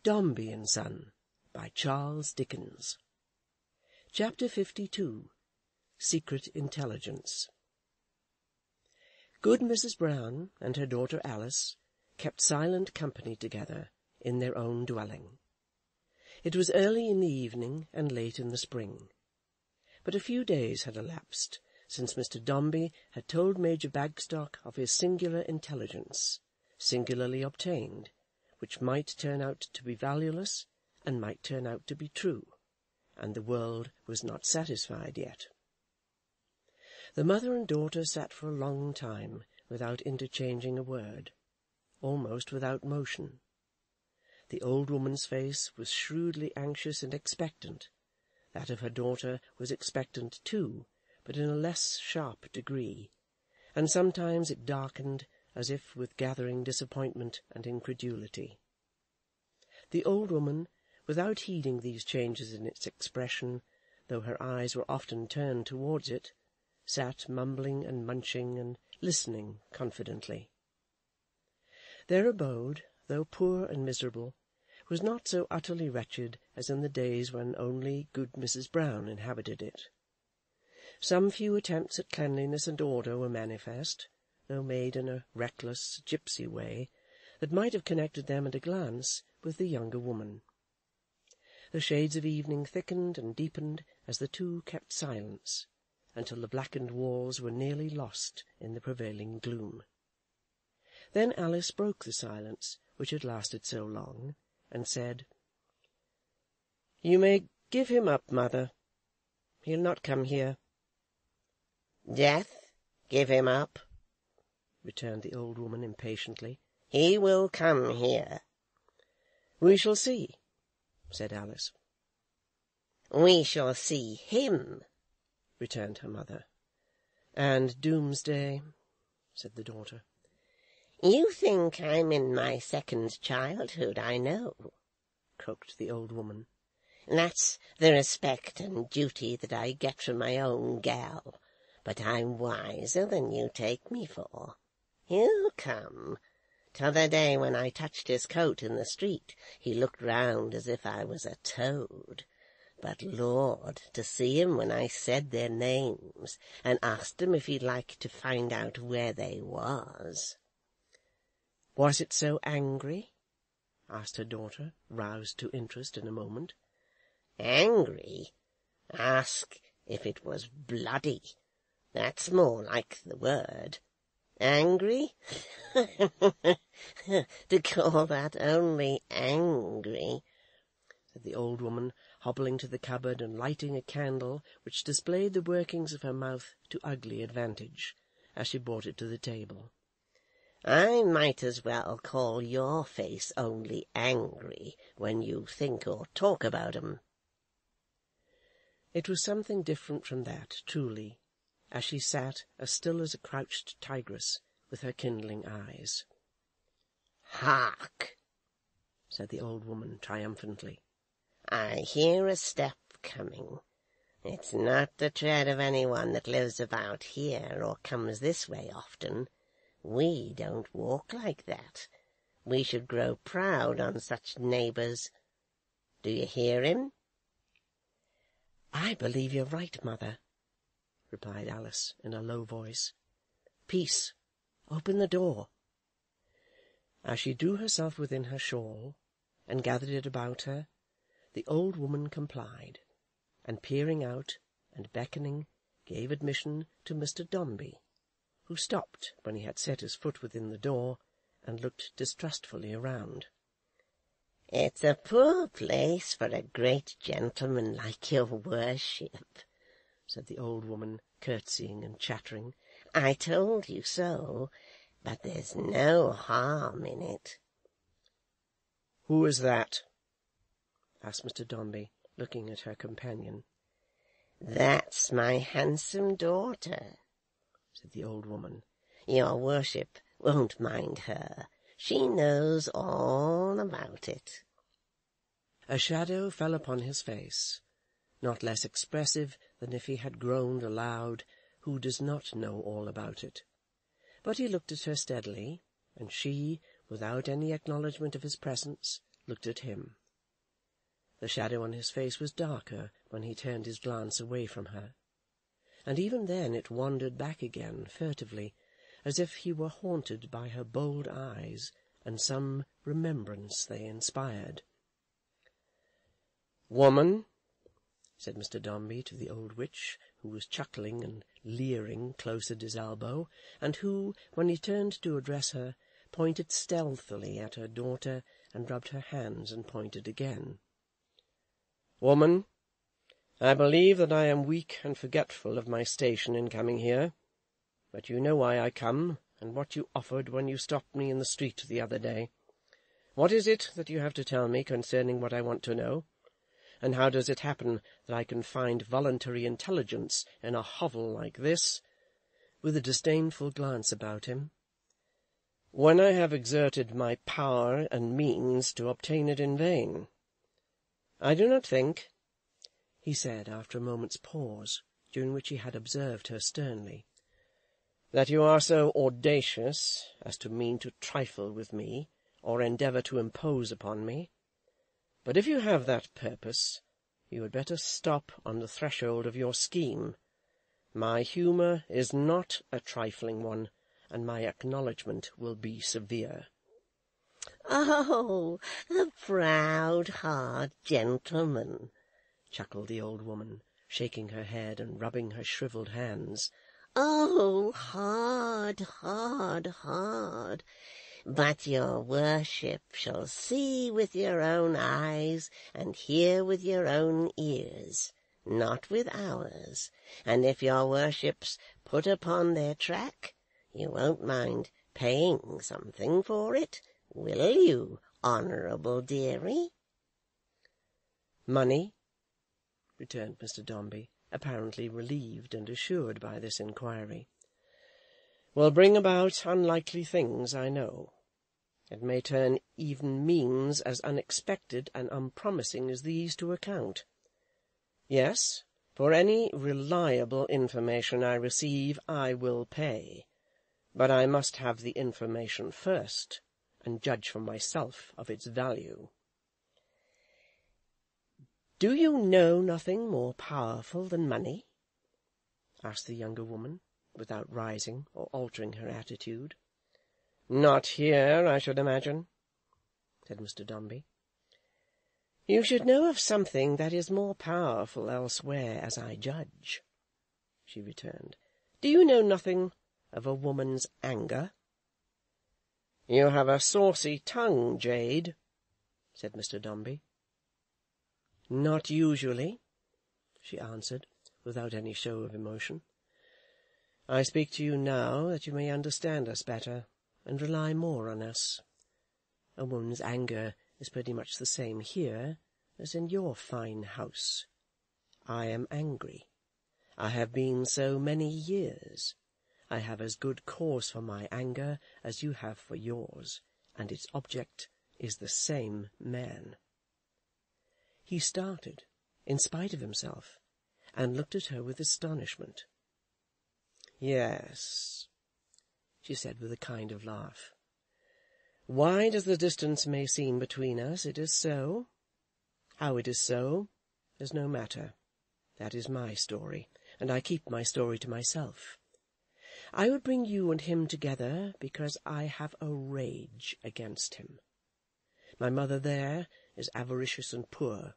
Dombey and Son, by Charles Dickens. Chapter 52. Secret Intelligence. Good Mrs. Brown and her daughter Alice kept silent company together in their own dwelling. It was early in the evening and late in the spring, but a few days had elapsed since Mr. Dombey had told Major Bagstock of his singular intelligence, singularly obtained, which might turn out to be valueless and might turn out to be true, and the world was not satisfied yet. The mother and daughter sat for a long time without interchanging a word, almost without motion. The old woman's face was shrewdly anxious and expectant. That of her daughter was expectant too, but in a less sharp degree, and sometimes it darkened as if with gathering disappointment and incredulity. The old woman, without heeding these changes in its expression, though her eyes were often turned towards it, sat mumbling and munching and listening confidently. Their abode, though poor and miserable, was not so utterly wretched as in the days when only good Mrs. Brown inhabited it. Some few attempts at cleanliness and order were manifest, though made in a reckless, gipsy way, that might have connected them at a glance with the younger woman. The shades of evening thickened and deepened as the two kept silence, until the blackened walls were nearly lost in the prevailing gloom. Then Alice broke the silence which had lasted so long, and said, "You may give him up, mother. He'll not come here." "Death, give him up," returned the old woman impatiently. "He will come here." "We shall see," said Alice. "We shall see him," returned her mother. "And doomsday," said the daughter. "You think I'm in my second childhood, I know," croaked the old woman. "That's the respect and duty that I get from my own gal, but I'm wiser than you take me for. He'll come. T'other day when I touched his coat in the street, he looked round as if I was a toad. But, Lord, to see him when I said their names, and asked him if he'd like to find out where they was." "Was it so angry?" asked her daughter, roused to interest in a moment. "Angry? Ask if it was bloody. That's more like the word. Angry? To call that only angry," said the old woman, hobbling to the cupboard and lighting a candle which displayed the workings of her mouth to ugly advantage, as she brought it to the table. "I might as well call your face only angry when you think or talk about 'em." It was something different from that, truly, as she sat as still as a crouched tigress, with her kindling eyes. "Hark!" said the old woman triumphantly. "I hear a step coming. It's not the tread of anyone that lives about here or comes this way often. We don't walk like that. We should grow proud on such neighbours. Do you hear him?" "I believe you're right, mother," replied Alice in a low voice. "Peace, open the door." As she drew herself within her shawl, and gathered it about her, the old woman complied, and peering out and beckoning, gave admission to Mr. Dombey, who stopped when he had set his foot within the door, and looked distrustfully around. "It's a poor place for a great gentleman like your worship," said the old woman, curtsying and chattering. "I told you so, but there's no harm in it." "Who is that?" asked Mr. Dombey, looking at her companion. "That's my handsome daughter," said the old woman. "Your worship won't mind her. She knows all about it." A shadow fell upon his face, not less expressive than if he had groaned aloud, "Who does not know all about it?" But he looked at her steadily, and she, without any acknowledgment of his presence, looked at him. The shadow on his face was darker when he turned his glance away from her, and even then it wandered back again furtively, as if he were haunted by her bold eyes and some remembrance they inspired. "Woman," said Mr. Dombey to the old witch, who was chuckling and leering close at his elbow, and who, when he turned to address her, pointed stealthily at her daughter and rubbed her hands and pointed again. "Woman, I believe that I am weak and forgetful of my station in coming here, but you know why I come, and what you offered when you stopped me in the street the other day. What is it that you have to tell me concerning what I want to know? And how does it happen that I can find voluntary intelligence in a hovel like this," with a disdainful glance about him, "when I have exerted my power and means to obtain it in vain? I do not think," he said, after a moment's pause, during which he had observed her sternly, "that you are so audacious as to mean to trifle with me, or endeavour to impose upon me. But if you have that purpose, you had better stop on the threshold of your scheme. My humour is not a trifling one, and my acknowledgment will be severe." "Oh, the proud hard gentleman!" chuckled the old woman, shaking her head and rubbing her shrivelled hands. "Oh, hard, hard, hard! But your worship shall see with your own eyes and hear with your own ears, not with ours, and if your worships put upon their track, you won't mind paying something for it, will you, honourable dearie?" "Money," returned Mr. Dombey, apparently relieved and assured by this inquiry, "will bring about unlikely things, I know. It may turn even means as unexpected and unpromising as these to account. Yes, for any reliable information I receive I will pay, but I must have the information first, and judge for myself of its value." "Do you know nothing more powerful than money?" asked the younger woman, without rising or altering her attitude. "Not here, I should imagine," said Mr. Dombey. "You should know of something that is more powerful elsewhere, as I judge," she returned. "Do you know nothing of a woman's anger?" "You have a saucy tongue, jade," said Mr. Dombey. "Not usually," she answered, without any show of emotion. "I speak to you now that you may understand us better, and rely more on us. A woman's anger is pretty much the same here as in your fine house. I am angry. I have been so many years. I have as good cause for my anger as you have for yours, and its object is the same man." He started, in spite of himself, and looked at her with astonishment. "Yes," she said with a kind of laugh. "Wide as the distance may seem between us, it is so. How it is so is no matter. That is my story, and I keep my story to myself. I would bring you and him together because I have a rage against him. My mother there is avaricious and poor,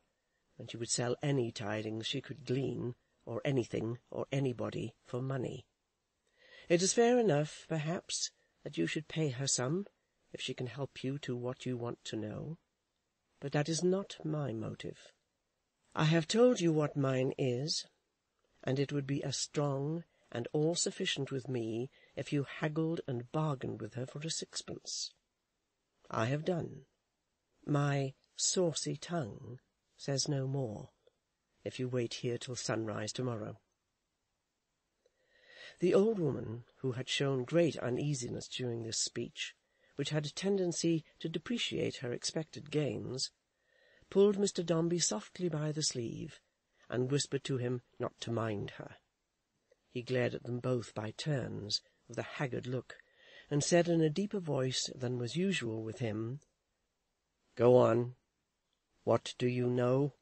and she would sell any tidings she could glean, or anything or anybody, for money. It is fair enough, perhaps, that you should pay her some, if she can help you to what you want to know, but that is not my motive. I have told you what mine is, and it would be as strong and all-sufficient with me if you haggled and bargained with her for a sixpence. I have done. My saucy tongue says no more, if you wait here till sunrise tomorrow." The old woman, who had shown great uneasiness during this speech, which had a tendency to depreciate her expected gains, pulled Mr. Dombey softly by the sleeve, and whispered to him not to mind her. He glared at them both by turns, with a haggard look, and said in a deeper voice than was usual with him, Go on. What do you know?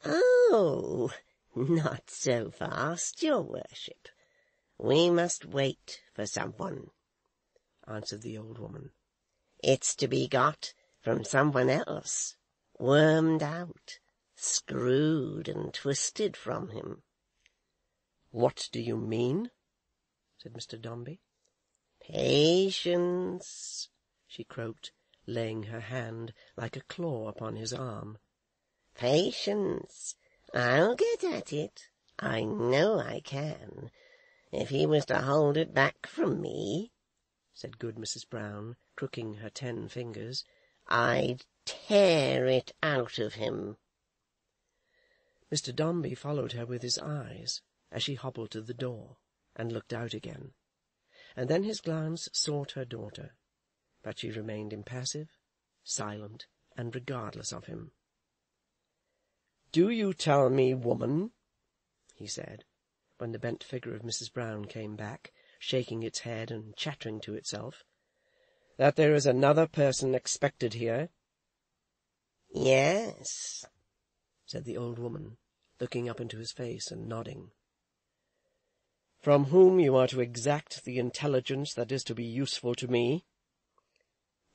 Oh, not so fast, your worship. We must wait for someone, answered the old woman. It's to be got from someone else, wormed out, screwed and twisted from him. What do you mean? said Mr. Dombey. Patience, she croaked, laying her hand like a claw upon his arm. Patience. I'll get at it. I know I can. If he was to hold it back from me, said good Mrs. Brown, crooking her 10 fingers, I'd tear it out of him. Mr. Dombey followed her with his eyes as she hobbled to the door, and looked out again, and then his glance sought her daughter, but she remained impassive, silent, and regardless of him. "Do you tell me, woman," he said, when the bent figure of Mrs. Brown came back, shaking its head and chattering to itself, "that there is another person expected here?" "Yes," said the old woman, looking up into his face and nodding. "From whom you are to exact the intelligence that is to be useful to me?"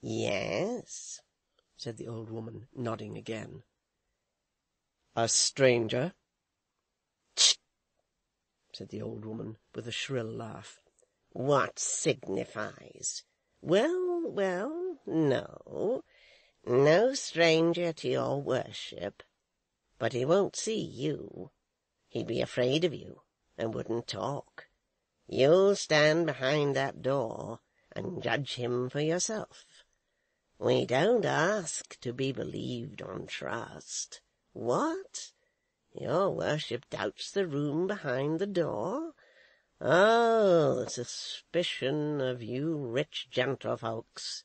"Yes," said the old woman, nodding again. "A stranger?" "Tch!" said the old woman, with a shrill laugh. "What signifies? Well, no stranger to your worship, but he won't see you. He'd be afraid of you, and wouldn't talk. You'll stand behind that door, and judge him for yourself. We don't ask to be believed on trust. What? Your worship doubts the room behind the door? Oh, the suspicion of you rich gentlefolks.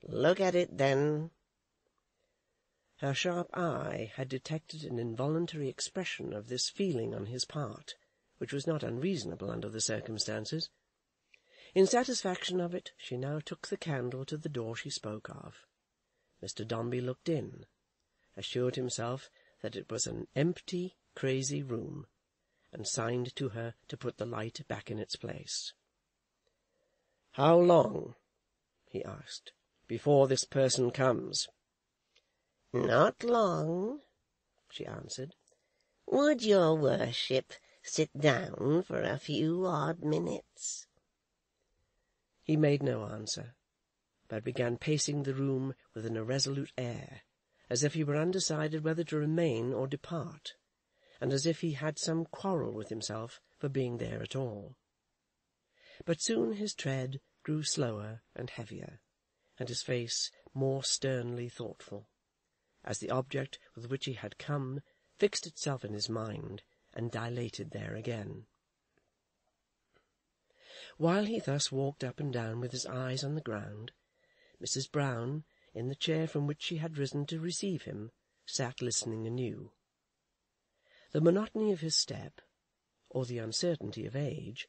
Look at it, then." Her sharp eye had detected an involuntary expression of this feeling on his part, which was not unreasonable under the circumstances. In satisfaction of it, she now took the candle to the door she spoke of. Mr. Dombey looked in, assured himself that it was an empty, crazy room, and signed to her to put the light back in its place. "How long," he asked, "before this person comes?" "Not long," she answered. "Would your worship sit down for a few odd minutes?" He made no answer, but began pacing the room with an irresolute air, as if he were undecided whether to remain or depart, and as if he had some quarrel with himself for being there at all. But soon his tread grew slower and heavier, and his face more sternly thoughtful, as the object with which he had come fixed itself in his mind and dilated there again. While he thus walked up and down with his eyes on the ground, Mrs. Brown, in the chair from which she had risen to receive him, sat listening anew. The monotony of his step, or the uncertainty of age,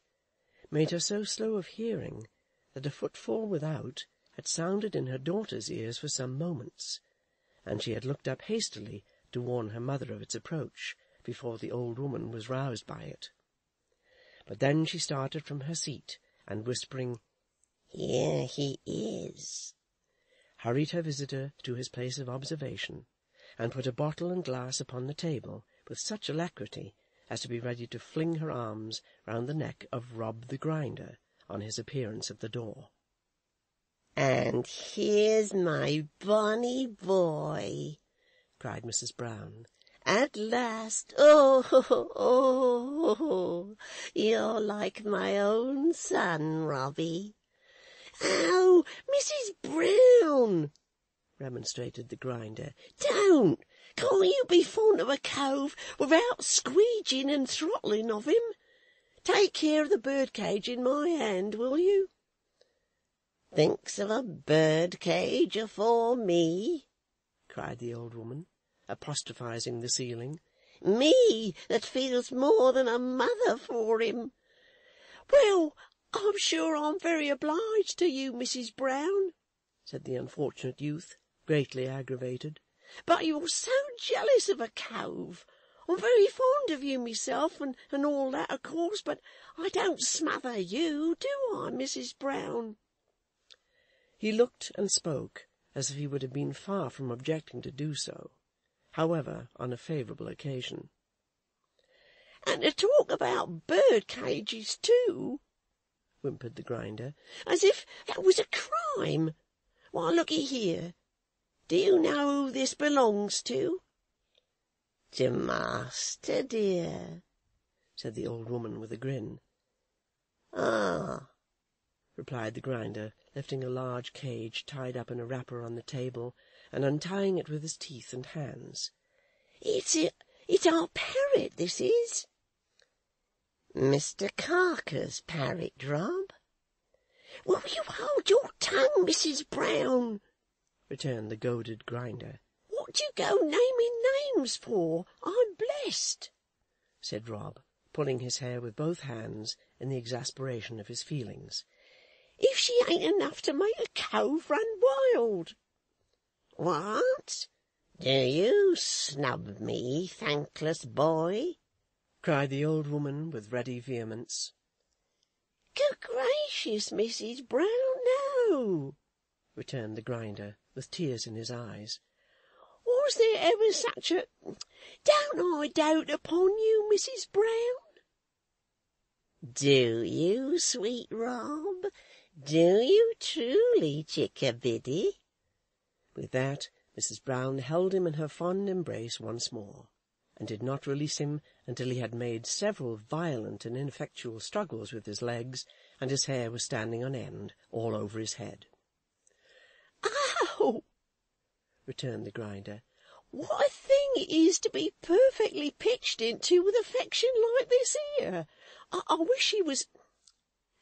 made her so slow of hearing that a footfall without had sounded in her daughter's ears for some moments, and she had looked up hastily to warn her mother of its approach, before the old woman was roused by it. But then she started from her seat, and whispering, "Here he is," hurried her visitor to his place of observation, and put a bottle and glass upon the table with such alacrity as to be ready to fling her arms round the neck of Rob the Grinder on his appearance at the door. "And here's my bonny boy," cried Mrs. Brown. "At last! Oh, you're like my own son, Robbie." "Oh, Mrs. Brown," remonstrated the Grinder, "don't! Can't you be fond of a cove without squeeging and throttling of him? Take care of the bird-cage in my hand, will you?" "Thinks of a bird-cage afore me?" cried the old woman, apostrophising the ceiling. "Me, that feels more than a mother for him." "Well, I'm sure I'm very obliged to you, Mrs. Brown," said the unfortunate youth, greatly aggravated. "But you're so jealous of a cove. I'm very fond of you myself, and all that, of course, but I don't smother you, do I, Mrs. Brown?" He looked and spoke as if he would have been far from objecting to do so, however, on a favourable occasion. "And to talk about bird cages too," whimpered the Grinder, "as if that was a crime. Why, looky here. Do you know who this belongs to?" "To master, dear," said the old woman with a grin. "Ah," replied the Grinder, lifting a large cage tied up in a wrapper on the table, and untying it with his teeth and hands. It's our parrot, this is." "Mr. Carker's parrot, Rob?" "Will you hold your tongue, Mrs. Brown?" returned the goaded Grinder. "What do you go naming names for? I'm blessed," said Rob, pulling his hair with both hands in the exasperation of his feelings. "If she ain't enough to make a cove run wild." "What? Do you snub me, thankless boy?" cried the old woman with ready vehemence. "Good gracious, Mrs. Brown, no," returned the Grinder, with tears in his eyes. "Was there ever such a... Don't I dote upon you, Mrs. Brown?" "Do you, sweet Rob? Do you truly, chickabiddy?" With that, Mrs. Brown held him in her fond embrace once more, and did not release him until he had made several violent and ineffectual struggles with his legs, and his hair was standing on end all over his head. "Oh!" returned the Grinder. "What a thing it is to be perfectly pitched into with affection like this here! I wish he was...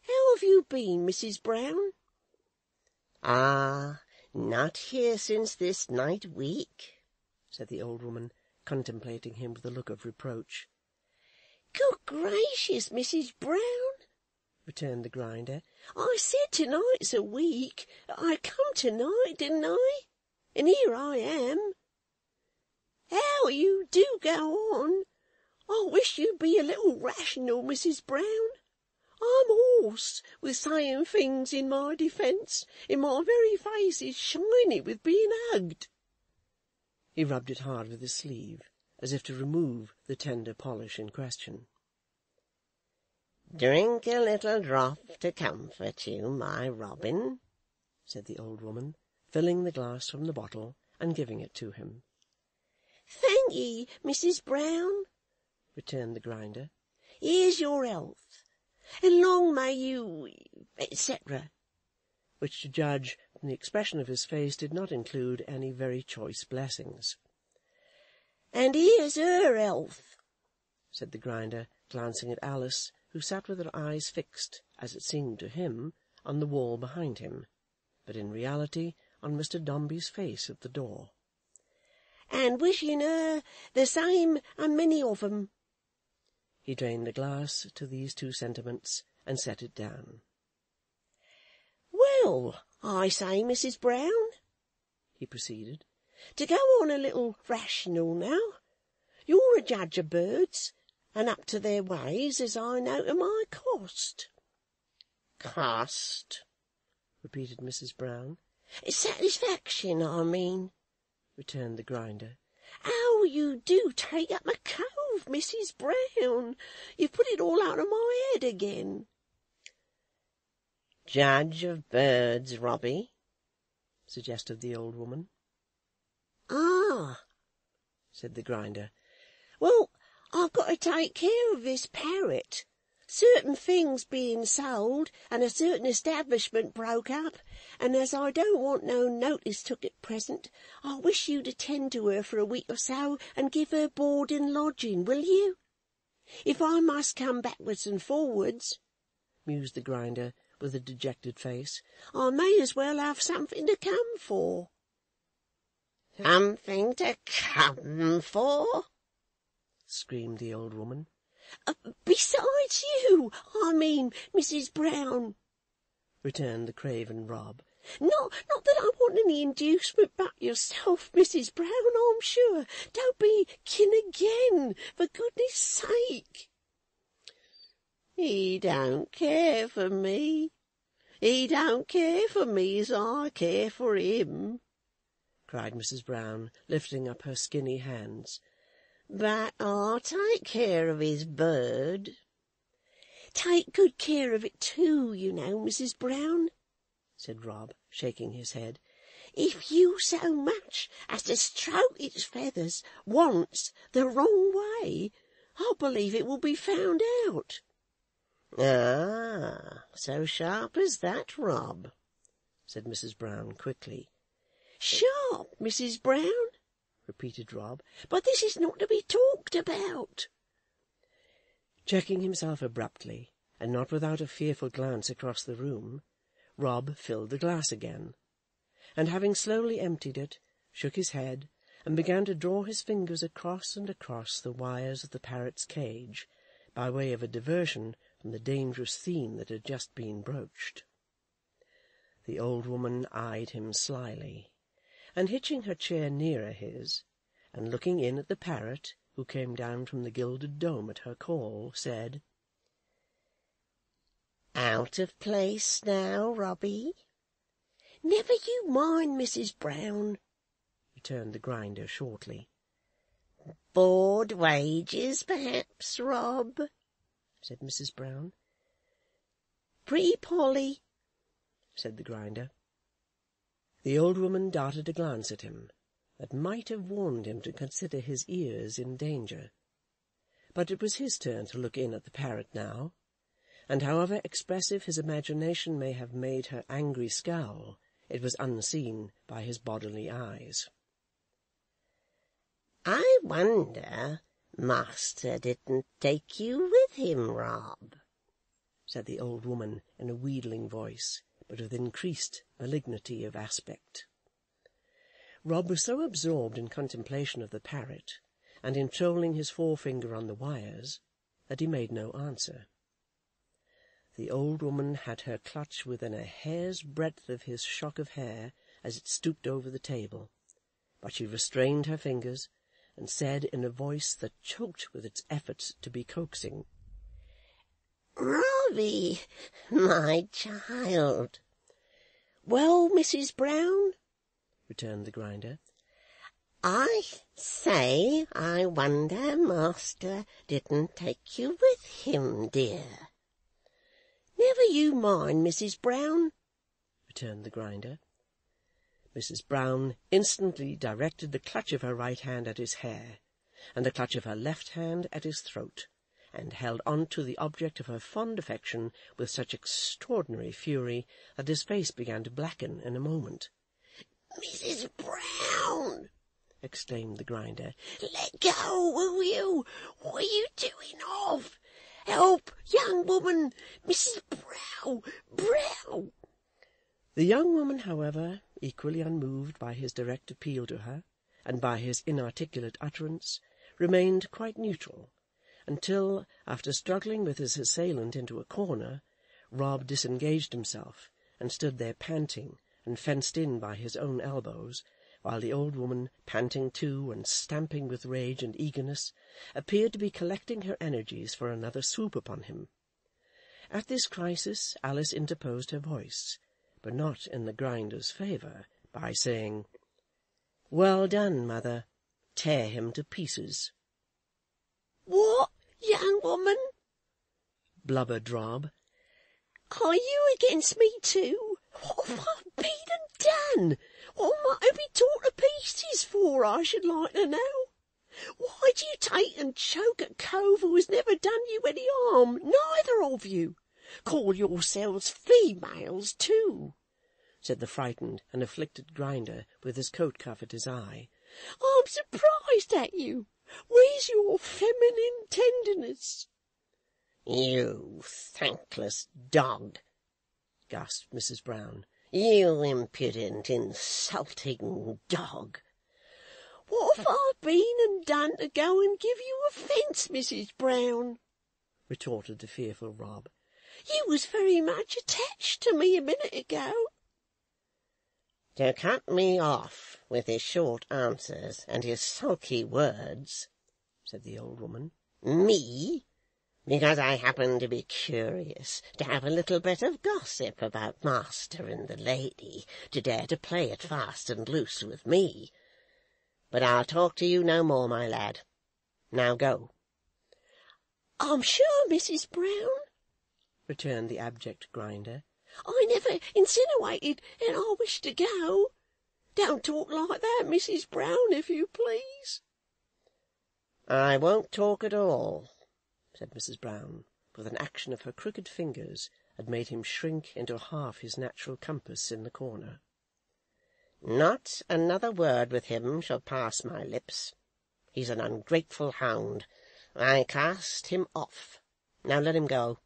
How have you been, Mrs. Brown?" "Ah, not here since this night week," said the old woman, contemplating him with a look of reproach. "Good gracious, Mrs. Brown," returned the Grinder, "I said to-night's a week. I come to-night, didn't I? And here I am. How you do go on! I wish you'd be a little rational, Mrs. Brown. I'm hoarse with saying things in my defence, and my very face is shiny with being hugged." He rubbed it hard with his sleeve, as if to remove the tender polish in question. "Drink a little drop to comfort you, my Robin," said the old woman, filling the glass from the bottle and giving it to him. "Thank ye, Mrs. Brown," returned the Grinder. "Here's your health, and long may you, etc." Which, to judge from the expression of his face, did not include any very choice blessings. "And here's her health," said the Grinder, glancing at Alice, who sat with her eyes fixed, as it seemed to him, on the wall behind him, but in reality on Mr. Dombey's face at the door. "and wishing her the same and many of 'em." He drained the glass to these two sentiments, and set it down. "Well, I say, Mrs. Brown," he proceeded, "to go on a little rational now. You're a judge of birds, and up to their ways, as I know to my cost." "Cost?" repeated Mrs. Brown. "Satisfaction, I mean," returned the Grinder. "How you do take up a cove, Mrs. Brown! You've put it all out of my head again." "Judge of birds, Robbie," suggested the old woman. "Ah," said the Grinder. "Well, I've got to take care of this parrot. Certain things being sold, and a certain establishment broke up, and as I don't want no notice took at present, I wish you to tend to her for a week or so, and give her board and lodging, will you? If I must come backwards and forwards," mused the Grinder, with a dejected face, "I may as well have something to come for." "Something to come for?" screamed the old woman. "Besides you, I mean, Mrs. Brown," returned the craven Rob. Not that I want any inducement but yourself, Mrs. Brown, I'm sure. Don't be kin again, for goodness sake. He don't care for me. He don't care for me as I care for him, cried Mrs. Brown, lifting up her skinny hands. But I'll take care of his bird. Take good care of it too, you know, Mrs. Brown, said Rob, shaking his head. If you so much as to stroke its feathers once the wrong way, I believe it will be found out. Ah, so sharp as that, Rob, said Mrs. Brown quickly. Sharp, Mrs. Brown, repeated Rob, but this is not to be talked about. Checking himself abruptly, and not without a fearful glance across the room, Rob filled the glass again, and having slowly emptied it, shook his head, and began to draw his fingers across and across the wires of the parrot's cage, by way of a diversion from the dangerous theme that had just been broached. The old woman eyed him slyly, and hitching her chair nearer his, and looking in at the parrot, who came down from the gilded dome at her call, said, Out of place now, Robbie? Never you mind, Mrs. Brown, returned the grinder shortly. Board wages, perhaps, Rob, said Mrs. Brown. Pretty Polly, said the grinder. The old woman darted a glance at him that might have warned him to consider his ears in danger. But it was his turn to look in at the parrot now, and however expressive his imagination may have made her angry scowl, it was unseen by his bodily eyes. I wonder master didn't take you with him, Rob, said the old woman in a wheedling voice, but with increased malignity of aspect. Rob was so absorbed in contemplation of the parrot, and in trolling his forefinger on the wires, that he made no answer. The old woman had her clutch within a hair's breadth of his shock of hair as it stooped over the table, but she restrained her fingers, and said in a voice that choked with its efforts to be coaxing, Robbie, my child. Well, Mrs. Brown, returned the grinder, I say I wonder master didn't take you with him, dear. Never you mind, Mrs. Brown, returned the grinder. Mrs. Brown instantly directed the clutch of her right hand at his hair, and the clutch of her left hand at his throat, and held on to the object of her fond affection with such extraordinary fury that his face began to blacken in a moment. Mrs. Brown, exclaimed the grinder, let go, will you? What are you doing of? Help, young woman, Mrs. Brown. The young woman, however, equally unmoved by his direct appeal to her, and by his inarticulate utterance, remained quite neutral, until, after struggling with his assailant into a corner, Rob disengaged himself, and stood there panting, and fenced in by his own elbows, while the old woman, panting too, and stamping with rage and eagerness, appeared to be collecting her energies for another swoop upon him. At this crisis Alice interposed her voice, but not in the grinder's favour, by saying, Well done, mother. Tear him to pieces. What, young woman? Blubbered Rob. Are you against me too? What have I been and done? What might I be torn to pieces for, I should like to know? Why do you take and choke a cove who has never done you any harm, neither of you? Call yourselves females too, said the frightened and afflicted grinder, with his coat cuff at his eye. I'm surprised at you. Where's your feminine tenderness? You thankless dog, gasped Mrs. Brown. You impudent, insulting dog. What have I been and done to go and give you offence, Mrs. Brown? Retorted the fearful Rob. You was very much attached to me a minute ago. To cut me off with his short answers and his sulky words, said the old woman. Me? Because I happen to be curious to have a little bit of gossip about master and the lady, to dare to play at fast and loose with me. But I'll talk to you no more, my lad. Now go. I'm sure, Mrs. Brown, returned the abject Grinder, I never insinuated, and I wish to go. Don't talk like that, Mrs. Brown, if you please. I won't talk at all, said Mrs. Brown, with an action of her crooked fingers that made him shrink into half his natural compass in the corner. Not another word with him shall pass my lips. He's an ungrateful hound. I cast him off. Now let him go,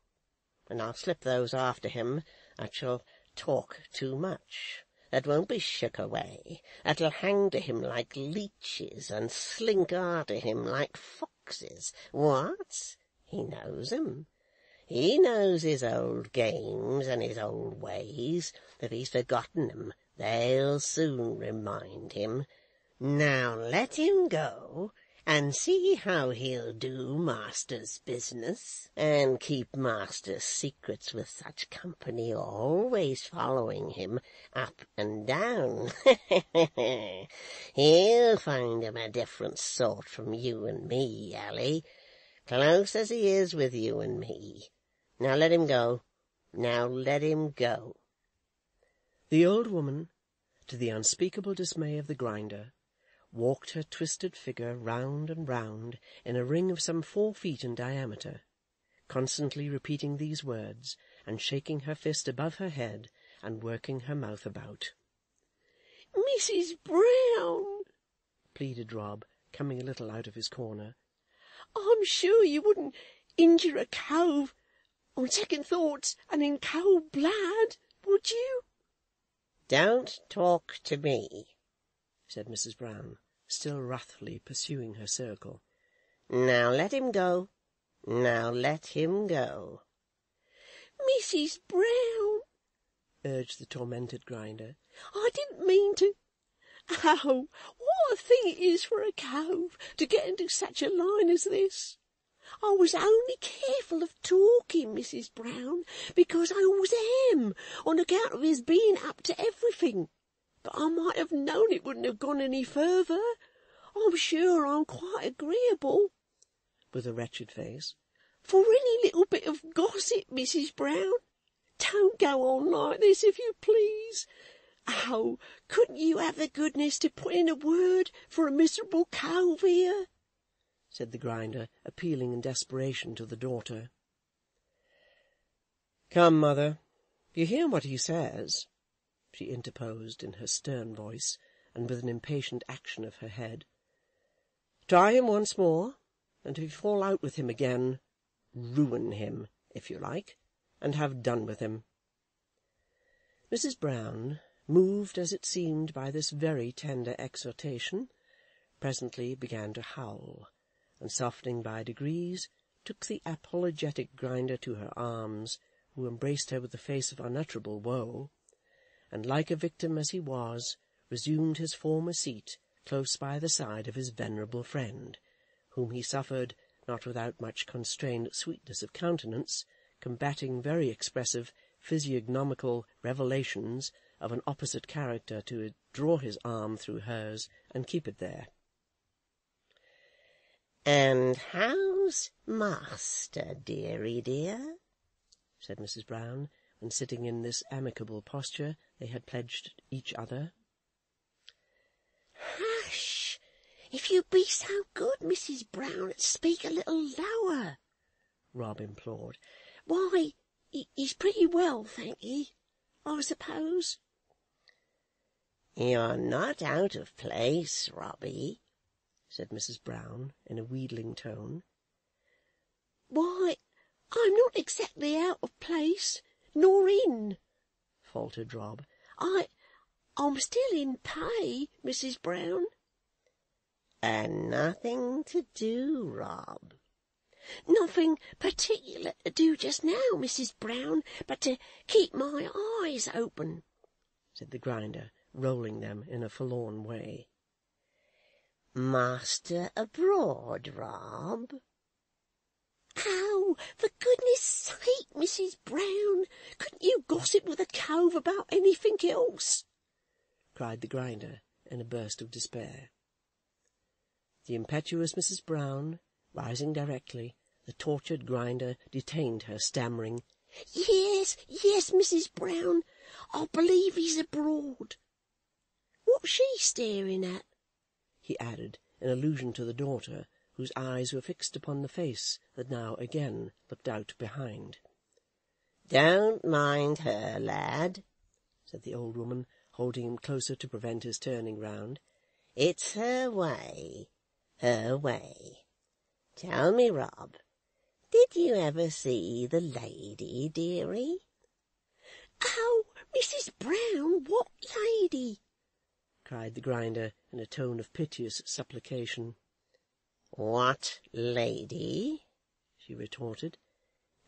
and I'll slip those after him that shall talk too much, that won't be shook away, that'll hang to him like leeches, and slink arter him like foxes. What? He knows 'em. He knows his old games and his old ways. If he's forgotten 'em, they'll soon remind him. Now let him go, and see how he'll do master's business, and keep master's secrets with such company always following him up and down. He'll find him a different sort from you and me, Ally, close as he is with you and me. Now let him go. Now let him go. The old woman, to the unspeakable dismay of the Grinder, walked her twisted figure round and round in a ring of some 4 feet in diameter, constantly repeating these words, and shaking her fist above her head, and working her mouth about. Mrs. Brown, pleaded Rob, coming a little out of his corner, I'm sure you wouldn't injure a cove on second thoughts and in cold blood, would you? Don't talk to me, said Mrs. Brown, still wrathfully pursuing her circle. Now let him go. Now let him go. Mrs. Brown, urged the tormented Grinder, I didn't mean to. Oh, what a thing it is for a cove to get into such a line as this. I was only careful of talking, Mrs. Brown, because I always am, on account of his being up to everything. But I might have known it wouldn't have gone any further. I'm sure I'm quite agreeable, with a wretched face, for any little bit of gossip, Mrs. Brown. Don't go on like this, if you please. Oh, couldn't you have the goodness to put in a word for a miserable cove here? said the Grinder, appealing in desperation to the daughter. Come, mother, you hear what he says, she interposed in her stern voice, and with an impatient action of her head. Try him once more, and if you fall out with him again, ruin him, if you like, and have done with him. Mrs. Brown, moved as it seemed by this very tender exhortation, presently began to howl, and softening by degrees, took the apologetic Grinder to her arms, who embraced her with a face of unutterable woe, and, like a victim as he was, resumed his former seat close by the side of his venerable friend, whom he suffered, not without much constrained sweetness of countenance, combating very expressive physiognomical revelations of an opposite character, to draw his arm through hers and keep it there. And how's master, dearie dear? said Mrs. Brown, when, sitting in this amicable posture, they had pledged each other. Hush! If you be so good, Mrs. Brown, speak a little lower, Rob implored. Why, he's pretty well, thank ye, I suppose. You're not out of place, Robbie, said Mrs. Brown, in a wheedling tone. Why, I'm not exactly out of place, nor in, faltered Rob. I'm still in pay, Mrs. Brown. And nothing to do, Rob. Nothing particular to do just now, Mrs. Brown, but to keep my eyes open, said the Grinder, rolling them in a forlorn way. "Master abroad, Rob?" "Oh, for goodness sake, Mrs. Brown, couldn't you gossip with a cove about anything else?" cried the Grinder in a burst of despair. The impetuous Mrs. Brown, rising directly, the tortured Grinder detained her, stammering, Yes, Mrs. Brown, I believe he's abroad. What's she staring at?" he added, in allusion to the daughter, whose eyes were fixed upon the face that now again looked out behind. "Don't mind her, lad," said the old woman, holding him closer to prevent his turning round. "It's her way, her way. Tell me, Rob, did you ever see the lady, dearie?" "Oh, Mrs. Brown, what lady?" cried the Grinder in a tone of piteous supplication. "What lady?" she retorted.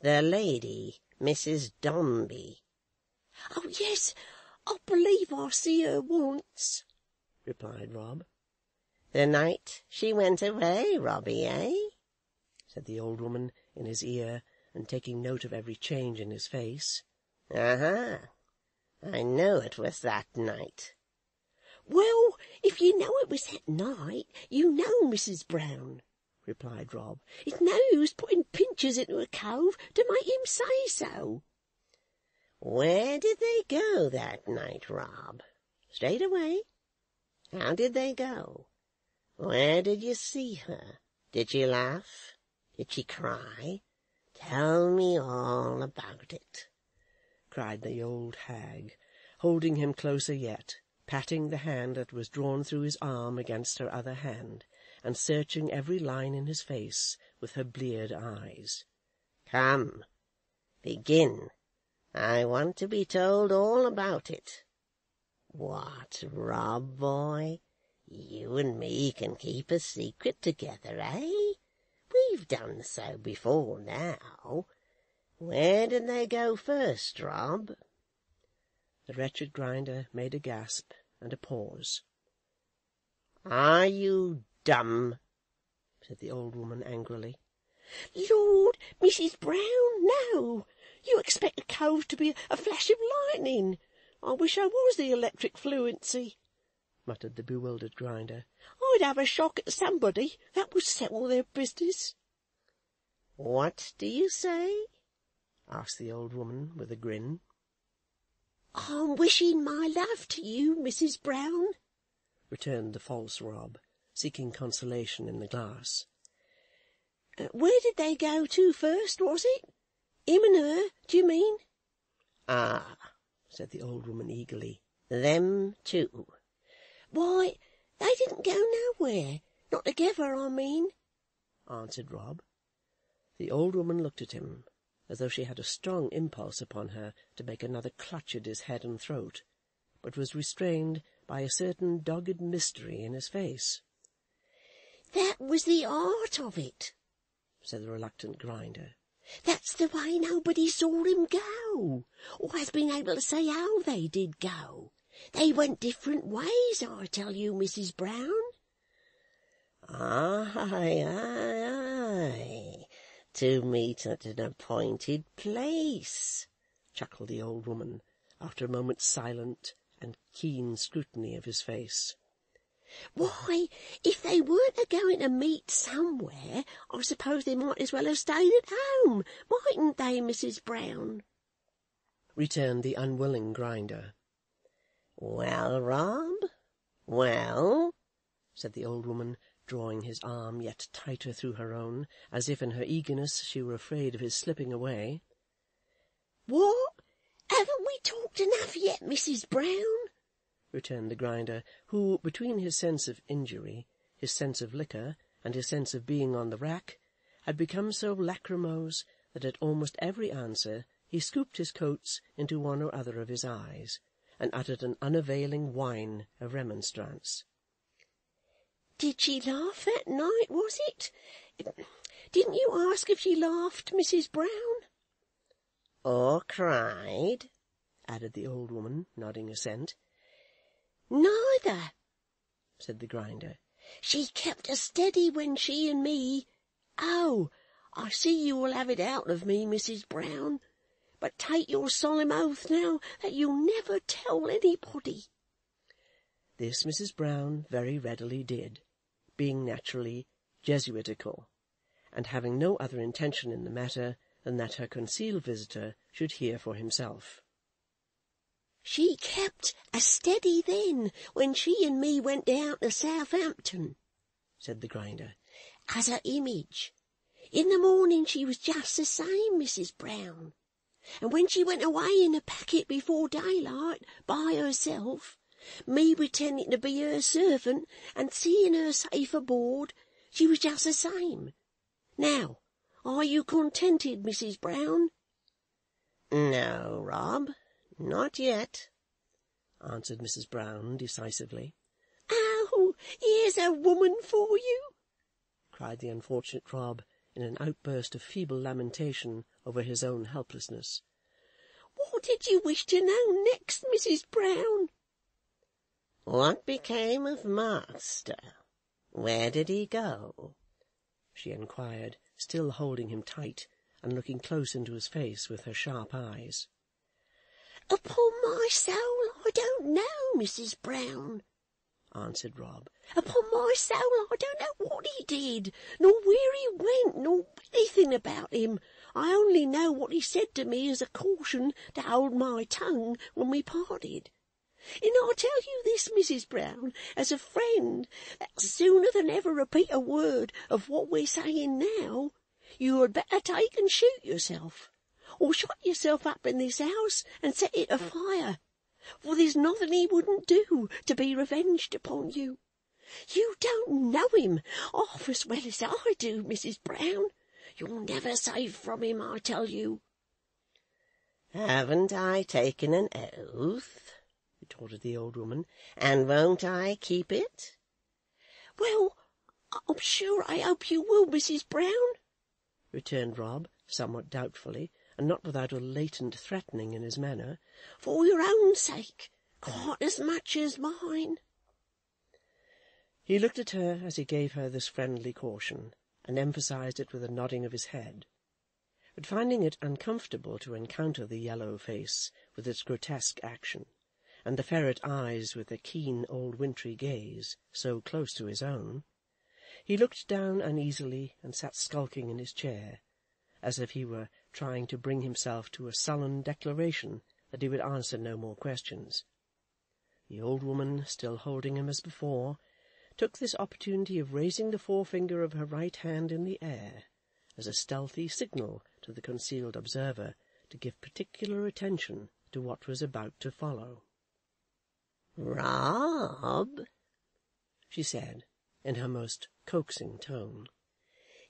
"The lady, Mrs. Dombey." "Oh, yes, I believe I see her once," replied Rob. "The night she went away, Robbie, eh?" said the old woman in his ear, and taking note of every change in his face. "Aha! I know it was that night." "Well, if you know it was that night, you know, Mrs. Brown," replied Rob. "It's no use putting Pinchers into a cove to make him say so." "Where did they go that night, Rob? Straight away. How did they go? Where did you see her? Did she laugh? Did she cry? Tell me all about it," cried the old hag, holding him closer yet, patting the hand that was drawn through his arm against her other hand, and searching every line in his face with her bleared eyes. "Come, begin. I want to be told all about it. What, Rob, boy, you and me can keep a secret together, eh? We've done so before now. Where did they go first, Rob?" The wretched Grinder made a gasp and a pause. "Are you dumb?" said the old woman angrily. "Lord, Mrs. Brown, no! You expect a cove to be a flash of lightning. I wish I was the electric fluency," muttered the bewildered Grinder. "I'd have a shock at somebody. That would settle their business." "What do you say?" asked the old woman with a grin. "I'm wishing my love to you, Mrs. Brown," returned the false Rob, seeking consolation in the glass. "Where did they go to first, was it? Him and her, do you mean?" "Ah," said the old woman eagerly, "them two." "Why, they didn't go nowhere. Not together, I mean," answered Rob. The old woman looked at him, as though she had a strong impulse upon her to make another clutch at his head and throat, but was restrained by a certain dogged mystery in his face. "That was the art of it," said the reluctant Grinder. "That's the way nobody saw him go, or has been able to say how they did go. They went different ways, I tell you, Mrs. Brown." "Aye, aye, aye, to meet at an appointed place," chuckled the old woman, after a moment's silent and keen scrutiny of his face. "Why, if they weren't a-going to meet somewhere, I suppose they might as well have stayed at home, mightn't they, Mrs. Brown?" returned the unwilling Grinder. "Well, Rob, well?" said the old woman, drawing his arm yet tighter through her own, as if in her eagerness she were afraid of his slipping away. "What? Haven't we talked enough yet, Mrs. Brown?" returned the Grinder, who, between his sense of injury, his sense of liquor, and his sense of being on the rack, had become so lachrymose that at almost every answer he scooped his coats into one or other of his eyes, and uttered an unavailing whine of remonstrance. "Did she laugh that night, was it? Didn't you ask if she laughed, Mrs. Brown?" "Or cried," added the old woman, nodding assent. Neither, said the Grinder. She kept her steady when she and me— Oh, I see you will have it out of me, Mrs. Brown, but take your solemn oath now that you'll never tell anybody. This Mrs. Brown very readily did, being naturally Jesuitical, and having no other intention in the matter than that her concealed visitor should hear for himself. She kept a steady then, when she and me went down to Southampton, said the Grinder, as a image. In the morning she was just the same, Mrs. Brown, and when she went away in a packet before daylight by herself, me pretending to be her servant and seeing her safe aboard, she was just the same. Now, are you contented, Mrs. Brown? No, Rob, not yet, answered Mrs. Brown decisively. Oh, here's a woman for you, cried the unfortunate Rob in an outburst of feeble lamentation over his own helplessness. What did you wish to know next, Mrs. Brown? What became of Master? Where did he go? She inquired, still holding him tight, and looking close into his face with her sharp eyes. Upon my soul, I don't know, Mrs. Brown, answered Rob. Upon my soul, I don't know what he did, nor where he went, nor anything about him. I only know what he said to me as a caution to hold my tongue when we parted. And I tell you this, Mrs. Brown, as a friend, that sooner than ever repeat a word of what we're saying now, you had better take and shoot yourself, or shut yourself up in this house and set it afire, for there's nothing he wouldn't do to be revenged upon you. You don't know him half as well as I do, Mrs. Brown. You're never safe from him, I tell you. Haven't I taken an oath? Retorted the old woman, and won't I keep it? Well, I'm sure I hope you will, Mrs. Brown, returned Rob, somewhat doubtfully, and not without a latent threatening in his manner, for your own sake, quite as much as mine. He looked at her as he gave her this friendly caution, and emphasized it with a nodding of his head. But finding it uncomfortable to encounter the yellow face with its grotesque action, and the ferret eyes with their keen old wintry gaze so close to his own, he looked down uneasily and sat skulking in his chair, as if he were trying to bring himself to a sullen declaration that he would answer no more questions. The old woman, still holding him as before, took this opportunity of raising the forefinger of her right hand in the air, as a stealthy signal to the concealed observer to give particular attention to what was about to follow. Rob, she said, in her most coaxing tone.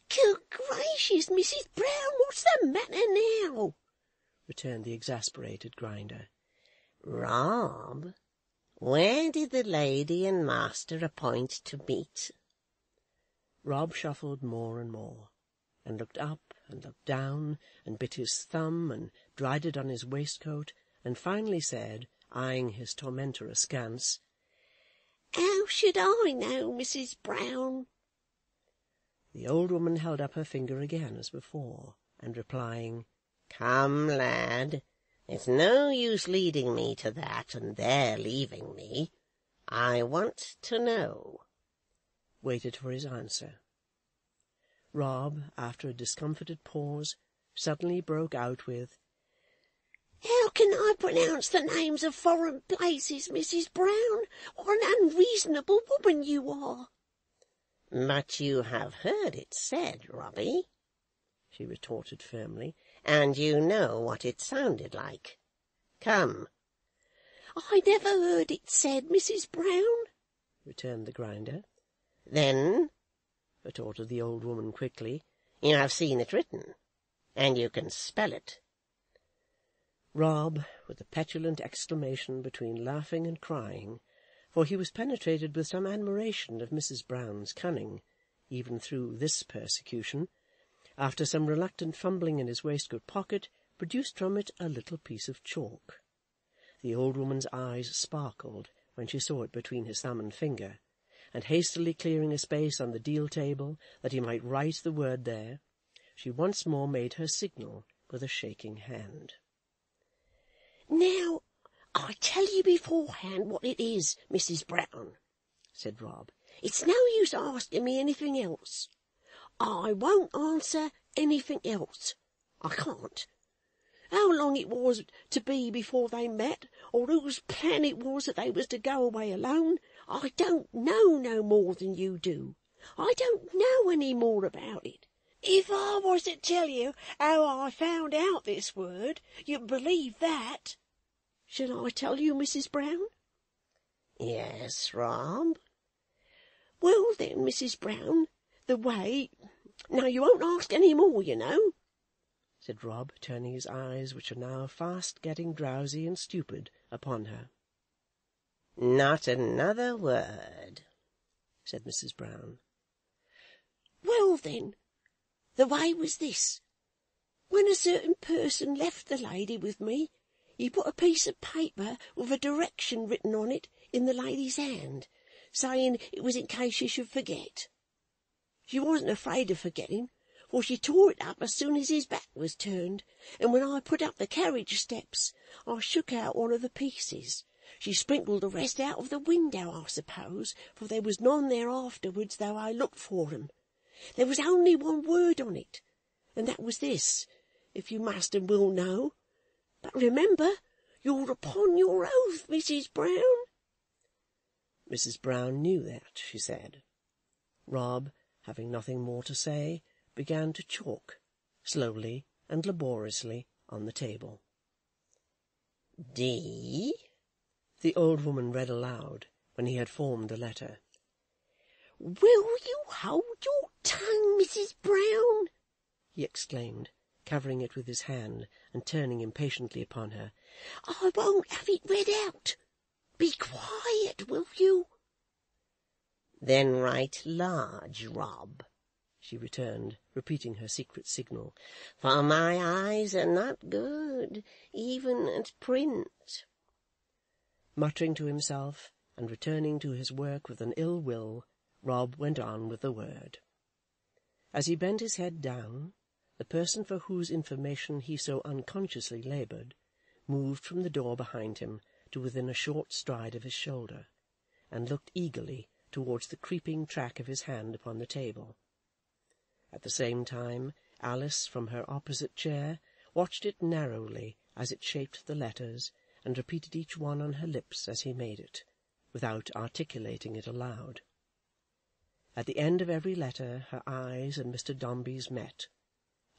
Good gracious, Mrs. Brown, what's the matter now? returned the exasperated Grinder. Rob, where did the lady and master appoint to meet? Rob shuffled more and more, and looked up and looked down, and bit his thumb, and dried it on his waistcoat, and finally said, eyeing his tormentor askance, How should I know, Mrs. Brown? The old woman held up her finger again as before, and replying, Come, lad, it's no use leading me to that and there leaving me. I want to know. waited for his answer. Rob, after a discomfited pause, suddenly broke out with, How can I pronounce the names of foreign places, Mrs. Brown? What an unreasonable woman you are! But you have heard it said, Robbie, she retorted firmly, and you know what it sounded like. Come. I never heard it said, Mrs. Brown, returned the Grinder. Then, retorted the old woman quickly, you have seen it written, and you can spell it. Rob, with a petulant exclamation between laughing and crying, for he was penetrated with some admiration of Mrs. Brown's cunning, even through this persecution, after some reluctant fumbling in his waistcoat pocket, produced from it a little piece of chalk. The old woman's eyes sparkled when she saw it between his thumb and finger, and hastily clearing a space on the deal table that he might write the word there, she once more made her signal with a shaking hand. "Now, I tell you beforehand what it is, Mrs. Brown," said Rob. "It's no use asking me anything else. I won't answer anything else. I can't. How long it was to be before they met, or whose plan it was that they was to go away alone, I don't know no more than you do. I don't know any more about it. If I was to tell you how I found out this word, you'd believe that. Shall I tell you, Mrs. Brown?" "Yes, Rob." "Well then, Mrs. Brown, the way— Now, you won't ask any more, you know," said Rob, turning his eyes, which were now fast getting drowsy and stupid, upon her. "Not another word," said Mrs. Brown. "Well then, the way was this. When a certain person left the lady with me, he put a piece of paper with a direction written on it in the lady's hand, saying it was in case she should forget. She wasn't afraid of forgetting, for she tore it up as soon as his back was turned, and when I put up the carriage steps, I shook out one of the pieces. She sprinkled the rest out of the window, I suppose, for there was none there afterwards, though I looked for 'em. There was only one word on it, and that was this, if you must and will know. But remember, you're upon your oath, Mrs. Brown." Mrs. Brown knew that, she said. Rob, having nothing more to say, began to chalk, slowly and laboriously, on the table. "D," the old woman read aloud, when he had formed the letter. "Will you hold your tongue, Mrs. Brown?" he exclaimed, covering it with his hand, and turning impatiently upon her. "I won't have it read out. Be quiet, will you?" "Then write large, Rob," she returned, repeating her secret signal, "for my eyes are not good, even at print." Muttering to himself, and returning to his work with an ill will, Rob went on with the word. As he bent his head down, the person for whose information he so unconsciously laboured moved from the door behind him to within a short stride of his shoulder, and looked eagerly towards the creeping track of his hand upon the table. At the same time, Alice, from her opposite chair, watched it narrowly as it shaped the letters, and repeated each one on her lips as he made it, without articulating it aloud. At the end of every letter her eyes and Mr. Dombey's met,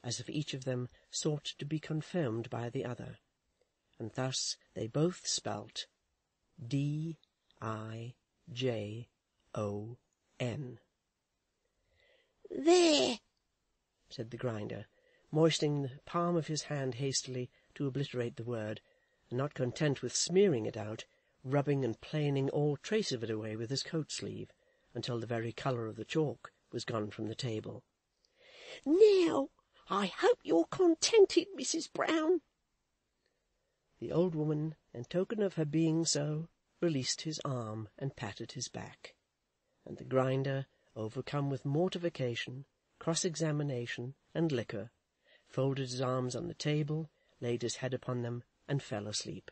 as if each of them sought to be confirmed by the other, and thus they both spelt D-I-J-O-N. "There," said the grinder, moistening the palm of his hand hastily to obliterate the word, and not content with smearing it out, rubbing and planing all trace of it away with his coat-sleeve, until the very colour of the chalk was gone from the table. "Now, I hope you're contented, Mrs. Brown." The old woman, in token of her being so, released his arm and patted his back, and the grinder, overcome with mortification, cross-examination, and liquor, folded his arms on the table, laid his head upon them, and fell asleep.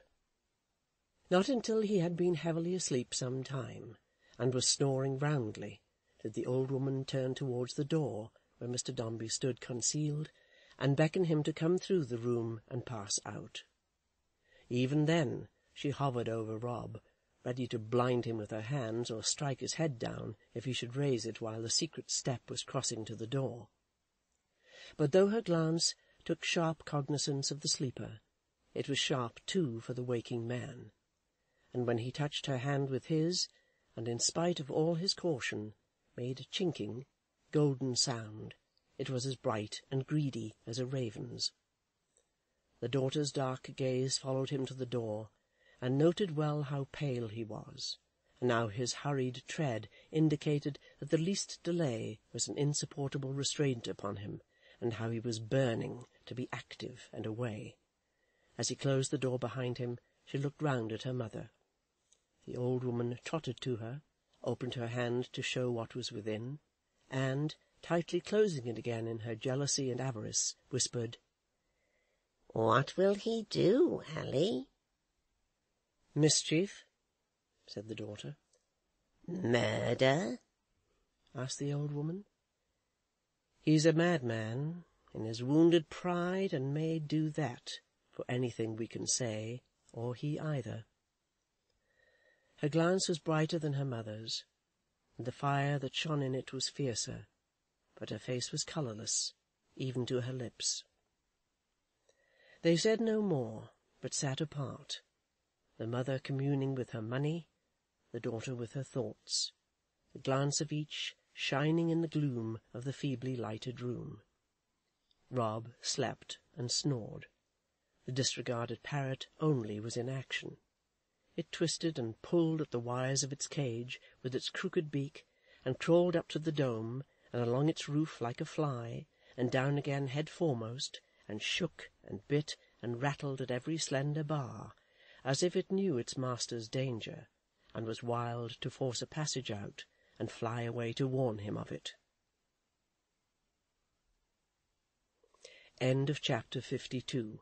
Not until he had been heavily asleep some time, and was snoring roundly, did the old woman turn towards the door where Mr. Dombey stood concealed, and beckon him to come through the room and pass out. Even then she hovered over Rob, ready to blind him with her hands, or strike his head down if he should raise it while the secret step was crossing to the door. But though her glance took sharp cognizance of the sleeper, it was sharp too for the waking man, and when he touched her hand with his, and in spite of all his caution, made a chinking, golden sound, it was as bright and greedy as a raven's. The daughter's dark gaze followed him to the door, and noted well how pale he was, and how his hurried tread indicated that the least delay was an insupportable restraint upon him, and how he was burning to be active and away. As he closed the door behind him, she looked round at her mother. The old woman trotted to her, opened her hand to show what was within, and, tightly closing it again in her jealousy and avarice, whispered, "What will he do, Ally?" "Mischief," said the daughter. "Murder?" asked the old woman. "He's a madman in his wounded pride, and may do that, for anything we can say, or he either." Her glance was brighter than her mother's, and the fire that shone in it was fiercer, but her face was colourless, even to her lips. They said no more, but sat apart, the mother communing with her money, the daughter with her thoughts, the glance of each shining in the gloom of the feebly lighted room. Rob slept and snored. The disregarded parrot only was in action. It twisted and pulled at the wires of its cage with its crooked beak, and crawled up to the dome, and along its roof like a fly, and down again head foremost, and shook and bit and rattled at every slender bar, as if it knew its master's danger, and was wild to force a passage out, and fly away to warn him of it. End of chapter 52.